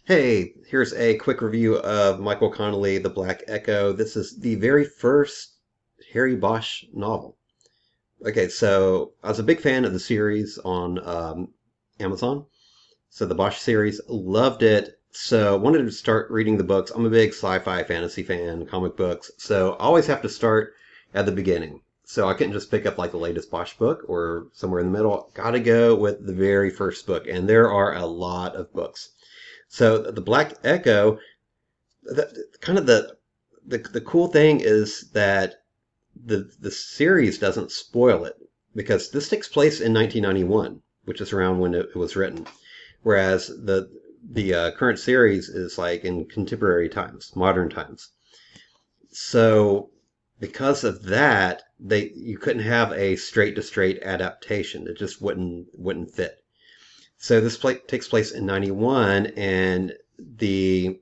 Hey, here's a quick review of Michael Connelly, The Black Echo. This is the very first Harry Bosch novel. Okay, so I was a big fan of the series on Amazon. So the Bosch series, loved it. So wanted to start reading the books. I'm a big sci-fi fantasy fan, comic books. So I always have to start at the beginning. So I couldn't just pick up like the latest Bosch book or somewhere in the middle. Gotta go with the very first book. And there are a lot of books. So the Black Echo, kind of the cool thing is that the series doesn't spoil it because this takes place in 1991, which is around when it was written, whereas the current series is like in contemporary times, modern times. So because of that, they you couldn't have a straight to straight adaptation. It just wouldn't fit. So this takes place in 91, and the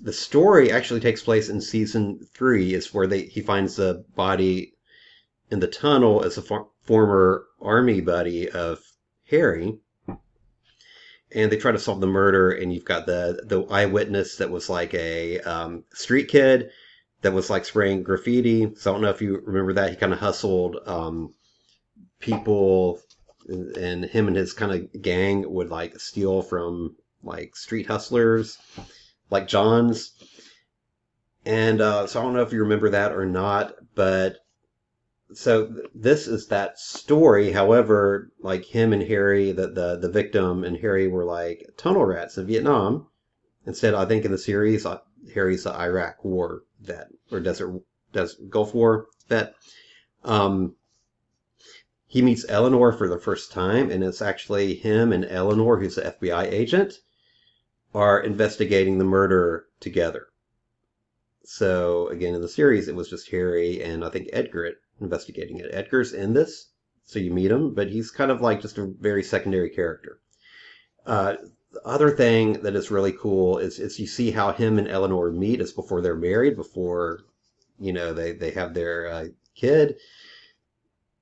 story actually takes place in season 3. Is where he finds the body in the tunnel as a former army buddy of Harry, and they try to solve the murder. And you've got the eyewitness that was like a street kid that was like spraying graffiti. So I don't know if you remember that. He kind of hustled people, and him and his kind of gang would like steal from like street hustlers like John's. And so I don't know if you remember that or not, but so this is that story. However, like him and Harry, the victim and Harry were like tunnel rats in Vietnam. Instead, I think in the series, Harry's the Iraq War vet or Gulf War vet. Um, he meets Eleanor for the first time, and it's actually him and Eleanor, who's the FBI agent, are investigating the murder together. So again, in the series, it was just Harry and I think Edgar investigating it. Edgar's in this, so you meet him, but he's kind of like just a very secondary character. The other thing that is really cool is you see how him and Eleanor meet is before they're married, before they have their kid,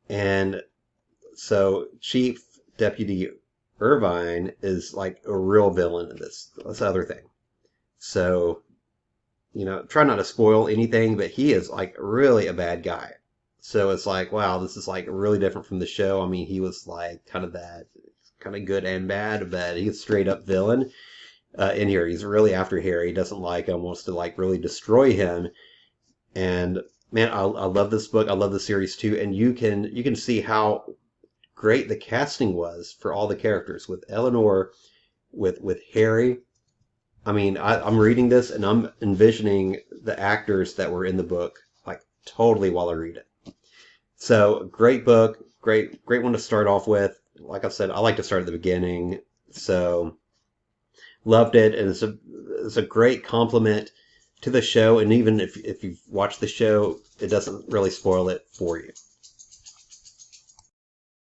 and so Chief Deputy Irvine is like a real villain in this. That's the other thing. So, try not to spoil anything, but he is like really a bad guy. So it's like, wow, this is like really different from the show. I mean, he was like kind of that, kind of good and bad, but he's straight up villain. In here, he's really after Harry, doesn't like him, wants to like really destroy him. And man, I love this book. I love the series too. And you can see how great the casting was for all the characters with Eleanor, with Harry. I mean, I'm reading this and I'm envisioning the actors that were in the book like totally while I read it. So great book, great one to start off with. Like I said, I like to start at the beginning. So loved it, and it's a great compliment to the show. And even if you've watched the show, it doesn't really spoil it for you.